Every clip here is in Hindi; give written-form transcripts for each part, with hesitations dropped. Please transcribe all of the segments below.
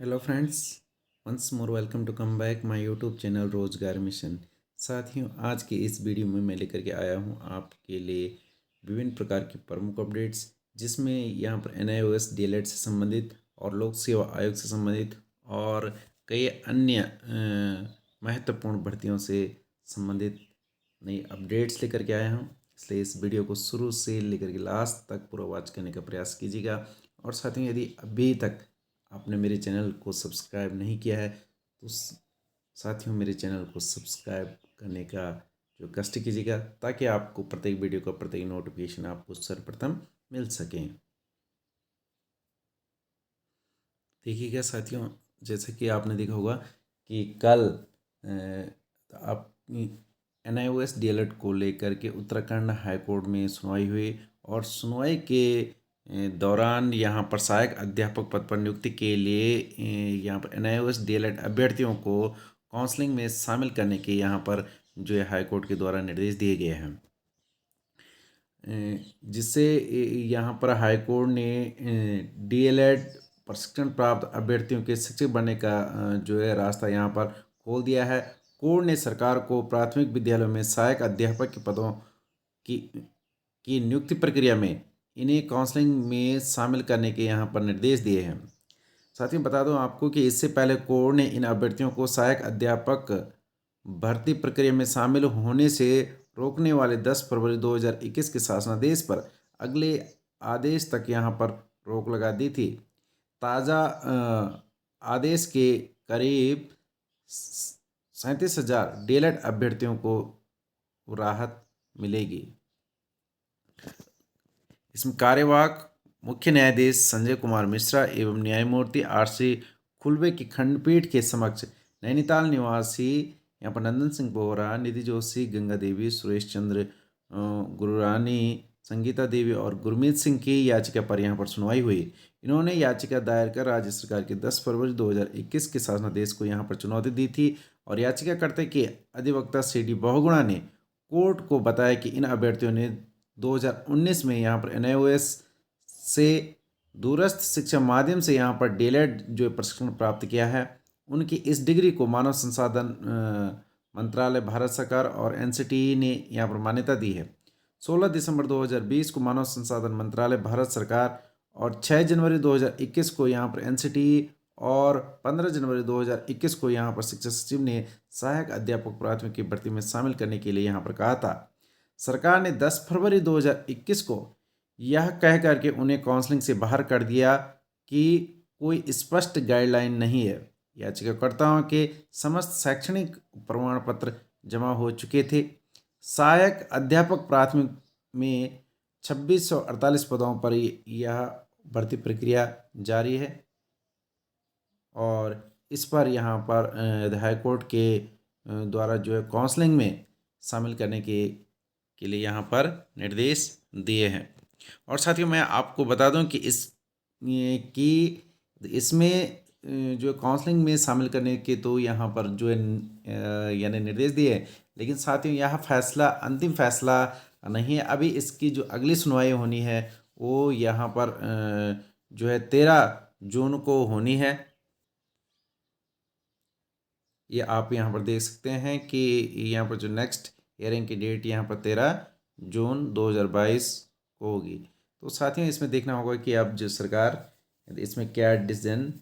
Hello friends, once more welcome to come back my YouTube channel Rozgar Mission. साथियों, आज के इस वीडियो में मैं लेकर के आया हूं आपके लिए विभिन्न प्रकार की प्रमुख अपडेट्स, जिसमें यहां पर एनआईओएस डीएलएड से संबंधित और लोक सेवा आयोग से संबंधित और कई अन्य महत्वपूर्ण भर्तियों से संबंधित नई अपडेट्स लेकर के आया हूं। इसलिए इस वीडियो को शुरू से लेकर के लास्ट तक पूरा वॉच करने का प्रयास कीजिएगा। और साथियों, यदि अभी तक आपने मेरे चैनल को सब्सक्राइब नहीं किया है तो साथियों मेरे चैनल को सब्सक्राइब करने का जो कष्ट कीजिएगा, ताकि आपको प्रत्येक वीडियो का प्रत्येक नोटिफिकेशन आपको सर्वप्रथम मिल सकें। देखिएगा साथियों, जैसे कि आपने देखा होगा कि कल आप एनआईओएस डीएलएड को लेकर के उत्तराखंड हाई कोर्ट में सुनवाई हुई, और सुनवाई के दौरान यहाँ पर सहायक अध्यापक पद पर नियुक्ति के लिए यहाँ पर एनआईओएस डीएलएड अभ्यर्थियों को काउंसलिंग में शामिल करने के यहाँ पर जो है हाई कोर्ट के द्वारा निर्देश दिए गए हैं। जिससे यहाँ पर हाई कोर्ट ने डीएलएड प्रशिक्षण प्राप्त अभ्यर्थियों के शिक्षक बनने का जो है रास्ता यहाँ पर खोल दिया है। कोर्ट ने सरकार को प्राथमिक विद्यालयों में सहायक अध्यापक के पदों की की नियुक्ति प्रक्रिया में इन्हें काउंसलिंग में शामिल करने के यहाँ पर निर्देश दिए हैं। साथ ही बता दूं आपको कि इससे पहले कोर्ट ने इन अभ्यर्थियों को सहायक अध्यापक भर्ती प्रक्रिया में शामिल होने से रोकने वाले 10 फरवरी 2021 के शासनादेश पर अगले आदेश तक यहाँ पर रोक लगा दी थी। ताज़ा आदेश के करीब 37,000 डीएलएड अभ्यर्थियों को राहत मिलेगी। इसमें कार्यवाहक मुख्य न्यायाधीश संजय कुमार मिश्रा एवं न्यायमूर्ति आर.सी. खुल्बे की खंडपीठ के समक्ष नैनीताल निवासी यहाँ पर नंदन सिंह बोहरा, निधि जोशी, गंगा देवी, सुरेश चंद्र गुरुरानी, संगीता देवी और गुरमीत सिंह की याचिका पर यहाँ पर सुनवाई हुई। इन्होंने याचिका दायर कर राज्य सरकार के 10 फरवरी 2021 के शासनादेश को यहाँ पर चुनौती दी थी, और याचिकाकर्ता के अधिवक्ता सी.डी. बहुगुणा ने कोर्ट को बताया कि इन अभ्यर्थियों ने 2019 में यहाँ पर एनआईओएस से दूरस्थ शिक्षा माध्यम से यहाँ पर डीएलएड जो प्रशिक्षण प्राप्त किया है, उनकी इस डिग्री को मानव संसाधन मंत्रालय भारत सरकार और एनसीटीई ने यहाँ पर मान्यता दी है। 16 दिसंबर 2020 को मानव संसाधन मंत्रालय भारत सरकार और 6 जनवरी 2021 को यहाँ पर एनसीटीई और 15 जनवरी 2021 को यहाँ पर शिक्षा सचिव ने सहायक अध्यापक प्राथमिक की भर्ती में शामिल करने के लिए यहाँ पर कहा था। सरकार ने 10 फरवरी 2021 को यह कह करके उन्हें काउंसलिंग से बाहर कर दिया कि कोई स्पष्ट गाइडलाइन नहीं है। याचिकाकर्ताओं के समस्त शैक्षणिक प्रमाण पत्र जमा हो चुके थे। सहायक अध्यापक प्राथमिक में 2648 पदों पर यह भर्ती प्रक्रिया जारी है, और इस पर यहाँ पर हाई कोर्ट के द्वारा जो है काउंसलिंग में शामिल करने के लिए यहाँ पर निर्देश दिए हैं। और साथियों, मैं आपको बता दूं कि इसमें जो काउंसलिंग में शामिल करने के तो यहाँ पर जो है यानी निर्देश दिए हैं, लेकिन साथियों यह फैसला अंतिम फैसला नहीं है। अभी इसकी जो अगली सुनवाई होनी है वो यहाँ पर जो है 13 जून को होनी है। ये आप यहाँ पर देख सकते हैं कि यहाँ पर जो नेक्स्ट हियरिंग की डेट यहाँ पर 13 जून 2022 को होगी। तो साथियों, इसमें देखना होगा कि अब जो सरकार इसमें क्या डिसीजन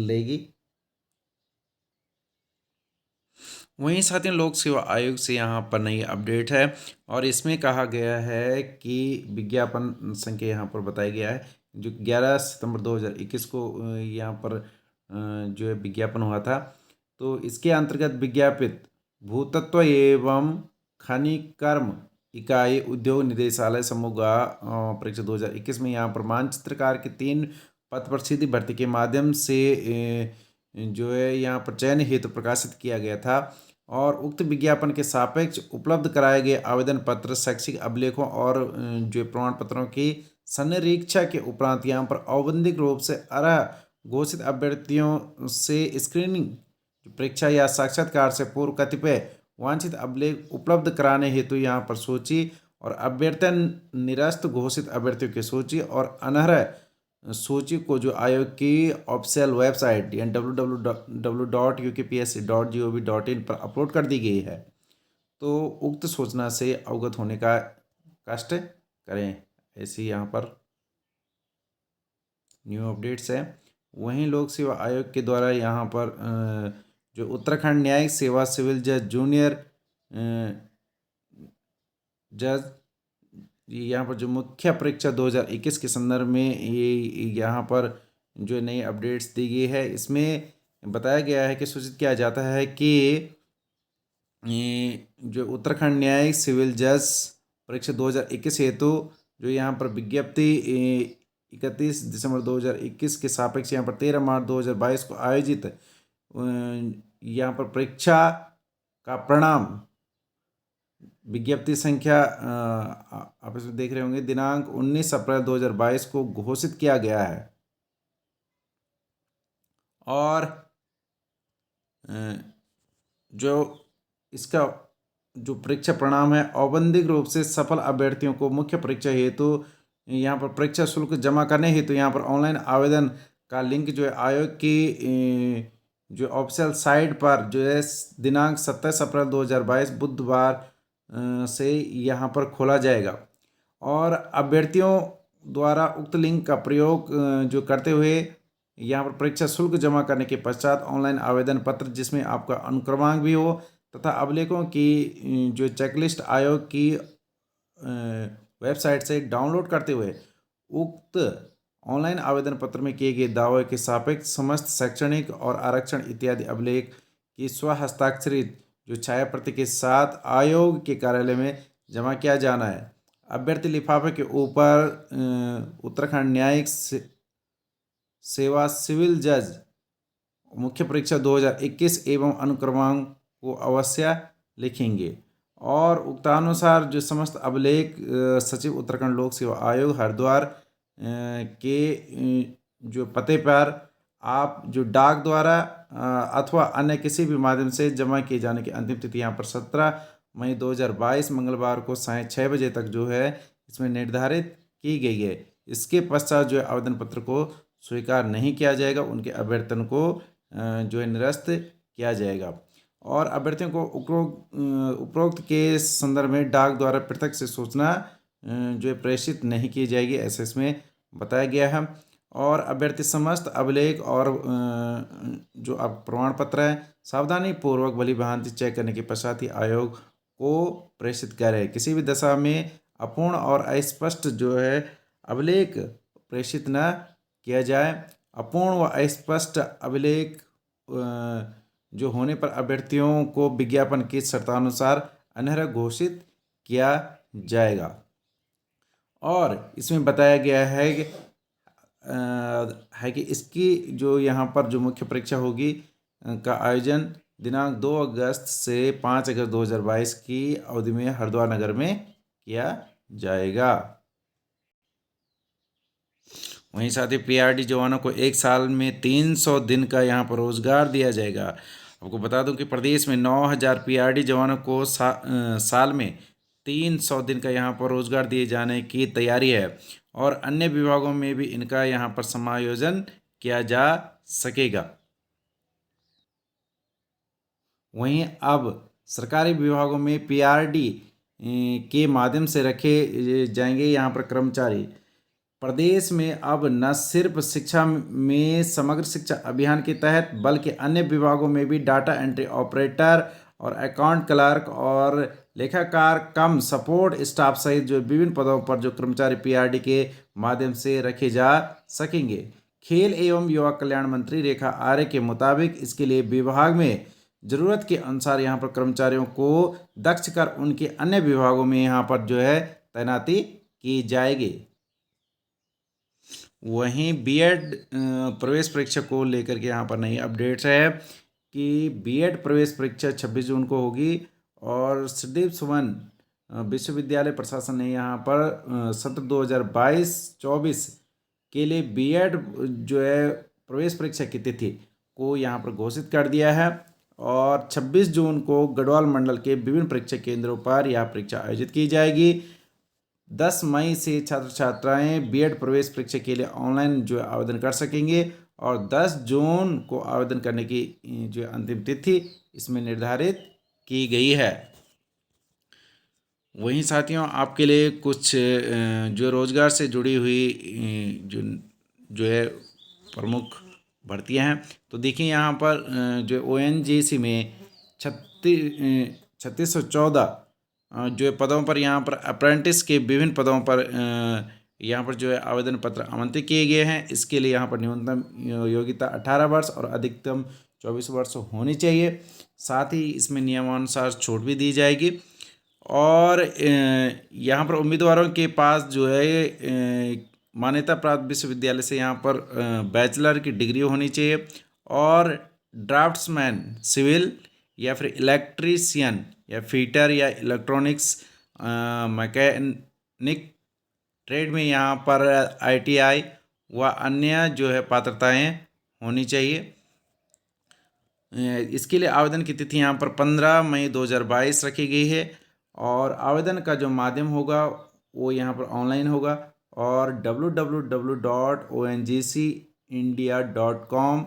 लेगी। वहीं साथियों, लोक सेवा आयोग से यहाँ पर नई अपडेट है, और इसमें कहा गया है कि विज्ञापन संख्या यहाँ पर बताया गया है जो 11 सितंबर 2021 को यहाँ पर जो है विज्ञापन हुआ था। तो इसके अंतर्गत विज्ञापित भूतत्व एवं खनिकर्म इकाई उद्योग निदेशालय समूह परीक्षा 2021 में यहाँ पर मानचित्रकार के 3 पद पर सीधी भर्ती के माध्यम से जो है यहाँ पर चयन हेतु प्रकाशित किया गया था, और उक्त विज्ञापन के सापेक्ष उपलब्ध कराए गए आवेदन पत्र, शैक्षिक अभिलेखों और जो प्रमाण पत्रों की संरीक्षा के उपरांत यहाँ पर औपबंधिक रूप से अर्ह घोषित अभ्यर्थियों से स्क्रीनिंग परीक्षा या साक्षात्कार से पूर्व कतिपय वांछित अभिलेख उपलब्ध कराने हेतु यहाँ पर सूची और अभ्यर्थन निरस्त घोषित अभ्यर्थियों की सूची और अनर्ह सूची को जो आयोग की ऑफिशियल वेबसाइट यानी www.upsc.gov.in पर अपलोड कर दी गई है। तो उक्त सूचना से अवगत होने का कष्ट करें। ऐसी यहाँ पर न्यू अपडेट्स है। वहीं लोक सेवा आयोग के द्वारा यहाँ पर जो उत्तराखंड न्यायिक सेवा सिविल जज जूनियर जज यहाँ पर जो मुख्य परीक्षा 2021 के संदर्भ में ये यहाँ पर जो नई अपडेट्स दी गई है, इसमें बताया गया है कि सूचित किया जाता है कि जो उत्तराखंड न्यायिक सिविल जज परीक्षा 2021 हेतु जो यहाँ पर विज्ञप्ति 31 दिसंबर 2021 के सापेक्ष यहाँ पर 13 मार्च 2022 को आयोजित यहाँ पर परीक्षा का परिणाम विज्ञप्ति संख्या आप इसमें देख रहे होंगे दिनांक 19 अप्रैल 2022 को घोषित किया गया है। और जो इसका जो परीक्षा परिणाम है औपबंधिक रूप से सफल अभ्यर्थियों को मुख्य परीक्षा हेतु यहाँ पर परीक्षा शुल्क जमा करने हेतु यहाँ पर ऑनलाइन आवेदन का लिंक जो है आयोग की जो ऑफिशियल साइट पर जो है दिनांक 27 अप्रैल 2022 बुधवार से यहाँ पर खोला जाएगा। और अभ्यर्थियों द्वारा उक्त लिंक का प्रयोग जो करते हुए यहाँ पर परीक्षा शुल्क जमा करने के पश्चात ऑनलाइन आवेदन पत्र जिसमें आपका अनुक्रमांक भी हो तथा अभिलेखों की जो चेकलिस्ट आयोग की वेबसाइट से डाउनलोड करते हुए उक्त ऑनलाइन आवेदन पत्र में किए गए दावे के सापेक्ष समस्त शैक्षणिक और आरक्षण इत्यादि अभिलेख की स्वहस्ताक्षरित जो छाया प्रति के साथ आयोग के कार्यालय में जमा किया जाना है। अभ्यर्थी लिफाफे के ऊपर उत्तराखंड न्यायिक सेवा सिविल जज मुख्य परीक्षा 2021 एवं अनुक्रमांक को अवश्य लिखेंगे। और उक्तानुसार जो समस्त अभिलेख सचिव उत्तराखंड लोक सेवा आयोग हरिद्वार के जो पते पर आप जो डाक द्वारा अथवा अन्य किसी भी माध्यम से जमा किए जाने की अंतिम तिथि यहाँ पर 17 मई 2022 मंगलवार को 6:30 बजे तक जो है इसमें निर्धारित की गई है। इसके पश्चात जो है आवेदन पत्र को स्वीकार नहीं किया जाएगा, उनके अभ्यर्थन को जो है निरस्त किया जाएगा। और अभ्यर्थियों को उपरोक्त के संदर्भ में डाक द्वारा पृथक से सूचना जो है प्रेषित नहीं की जाएगी, ऐसा इसमें बताया गया है। और अभ्यर्थी समस्त अभिलेख और जो आप प्रमाण पत्र है सावधानी पूर्वक भली भांति चेक करने के पश्चात ही आयोग को प्रेषित करें। किसी भी दशा में अपूर्ण और अस्पष्ट जो है अभिलेख प्रेषित न किया जाए। अपूर्ण व अस्पष्ट अभिलेख जो होने पर अभ्यर्थियों को विज्ञापन की शर्तानुसार अनर्ह घोषित किया जाएगा। और इसमें बताया गया है कि इसकी जो यहाँ पर जो मुख्य परीक्षा होगी का आयोजन दिनांक 2 अगस्त से 5 अगस्त 2022 की अवधि में हरिद्वार नगर में किया जाएगा। वहीं साथ ही पीआरडी जवानों को 1 साल में 300 दिन का यहाँ पर रोजगार दिया जाएगा। आपको बता दूं कि प्रदेश में 9000 पीआरडी जवानों को साल में 300 दिन का यहाँ पर रोजगार दिए जाने की तैयारी है और अन्य विभागों में भी इनका यहाँ पर समायोजन किया जा सकेगा। वहीं अब सरकारी विभागों में पीआरडी के माध्यम से रखे जाएंगे यहाँ पर कर्मचारी। प्रदेश में अब न सिर्फ शिक्षा में समग्र शिक्षा अभियान के तहत बल्कि अन्य विभागों में भी डाटा एंट्री ऑपरेटर और अकाउंट क्लर्क और लेखाकार कम सपोर्ट स्टाफ सहित जो विभिन्न पदों पर जो कर्मचारी पीआरडी के माध्यम से रखे जा सकेंगे। खेल एवं युवा कल्याण मंत्री रेखा आर्य के मुताबिक इसके लिए विभाग में जरूरत के अनुसार यहाँ पर कर्मचारियों को दक्ष कर उनके अन्य विभागों में यहाँ पर जो है तैनाती की जाएगी। वहीं बीएड प्रवेश परीक्षा को लेकर के यहाँ पर नई अपडेट्स है कि बीएड प्रवेश परीक्षा 26 जून को होगी और श्रीदेव सुमन विश्वविद्यालय प्रशासन ने यहाँ पर सत्र 2022-24 के लिए बीएड जो है प्रवेश परीक्षा की तिथि को यहाँ पर घोषित कर दिया है और 26 जून को गढ़वाल मंडल के विभिन्न परीक्षा केंद्रों पर यह परीक्षा आयोजित की जाएगी। 10 मई से छात्र छात्राएं बीएड प्रवेश परीक्षा के लिए ऑनलाइन जो है आवेदन कर सकेंगे और 10 जून को आवेदन करने की जो अंतिम तिथि इसमें निर्धारित की गई है। वहीं साथियों आपके लिए कुछ जो रोज़गार से जुड़ी हुई जो जो है प्रमुख भर्तियां हैं, तो देखिए यहाँ पर जो ओएनजीसी में 3614 जो है पदों पर यहाँ पर अप्रेंटिस के विभिन्न पदों पर यहाँ पर जो है आवेदन पत्र आमंत्रित किए गए हैं। इसके लिए यहाँ पर न्यूनतम योग्यता 18 वर्ष और अधिकतम 24 वर्ष होनी चाहिए। साथ ही इसमें नियमानुसार छूट भी दी जाएगी और यहाँ पर उम्मीदवारों के पास जो है मान्यता प्राप्त विश्वविद्यालय से यहाँ पर बैचलर की डिग्री होनी चाहिए और ड्राफ्ट्समैन सिविल या फिर इलेक्ट्रीशियन या फिटर या इलेक्ट्रॉनिक्स मैकेनिक ट्रेड में यहाँ पर आईटीआई व अन्य जो है पात्रताएं होनी चाहिए। इसके लिए आवेदन की तिथि यहाँ पर 15 मई 2022 रखी गई है और आवेदन का जो माध्यम होगा वो यहाँ पर ऑनलाइन होगा और www.ongcindia.com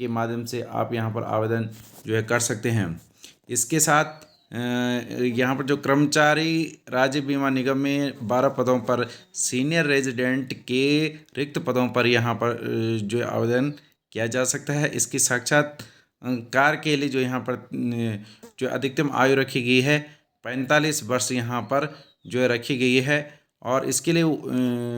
के माध्यम से आप यहाँ पर आवेदन जो है कर सकते हैं। इसके साथ यहाँ पर जो कर्मचारी राज्य बीमा निगम में 12 पदों पर सीनियर रेजिडेंट के रिक्त पदों पर यहाँ पर जो आवेदन किया जा सकता है। इसकी साक्षात्कार के लिए जो यहाँ पर जो अधिकतम आयु रखी गई है 45 वर्ष यहाँ पर जो है रखी गई है और इसके लिए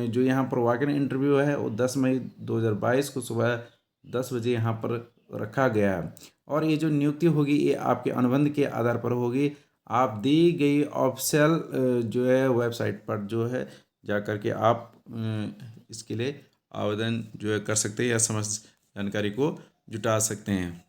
जो यहाँ पर वॉक-इन इंटरव्यू है वो 10 मई 2022 को सुबह 10 बजे यहाँ पर रखा गया है और ये जो नियुक्ति होगी ये आपके अनुबंध के आधार पर होगी। आप दी गई ऑफिशियल जो है वेबसाइट पर जो है जा कर के आप इसके लिए आवेदन जो है कर सकते हैं या समस्त जानकारी को जुटा सकते हैं।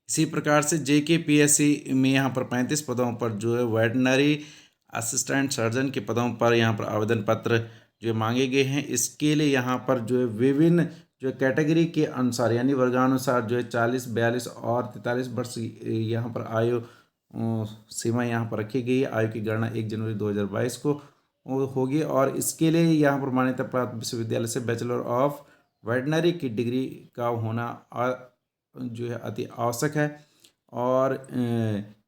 इसी प्रकार से JKPSC में यहाँ पर 35 पदों पर जो है वेटनरी असिस्टेंट सर्जन के पदों पर यहाँ पर आवेदन पत्र जो मांगे गए हैं। इसके लिए यहाँ पर जो है विभिन्न जो कैटेगरी के अनुसार यानी वर्गानुसार जो है 40, 42 और 43 वर्ष यहाँ पर आयु सीमा यहाँ पर रखी गई है। आयु की गणना 1 जनवरी 2022 को होगी और इसके लिए यहाँ पर मान्यता प्राप्त विश्वविद्यालय से बैचलर ऑफ वेटनरी की डिग्री का होना जो है अति आवश्यक है और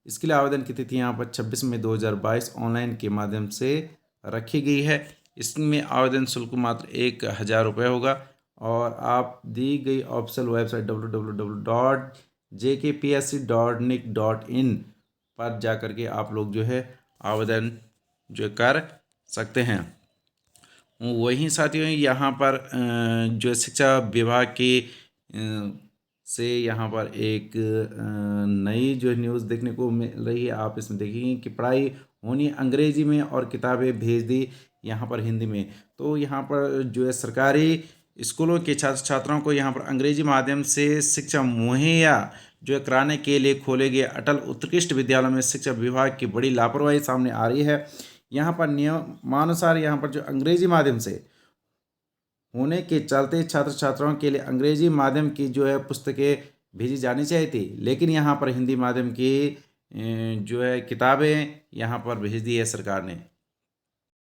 इसके लिए आवेदन की तिथि यहाँ पर 26 मई 2022 ऑनलाइन के माध्यम से रखी गई है। इसमें आवेदन शुल्क मात्र 1000 रुपये होगा और आप दी गई ऑफिशियल वेबसाइट www.jkpsc.nic.in पर जा कर के आप लोग जो है आवेदन जो कर सकते हैं। वहीं साथियों यहाँ पर जो शिक्षा विभाग की से यहाँ पर एक नई जो न्यूज़ देखने को मिल रही है। आप इसमें देखेंगे कि पढ़ाई होनी अंग्रेजी में और किताबें भेज दी यहाँ पर हिंदी में। तो यहाँ पर जो है सरकारी स्कूलों के छात्र छात्राओं को यहाँ पर अंग्रेजी माध्यम से शिक्षा मुहैया जो है कराने के लिए खोले गए अटल उत्कृष्ट विद्यालयों में शिक्षा विभाग की बड़ी लापरवाही सामने आ रही है। यहाँ पर नियमानुसार यहाँ पर जो अंग्रेजी माध्यम से होने के चलते छात्र छात्राओं के लिए अंग्रेजी माध्यम की जो है पुस्तकें भेजी जानी चाहिए थी, लेकिन यहाँ पर हिंदी माध्यम की जो है किताबें यहाँ पर भेज दी है सरकार ने।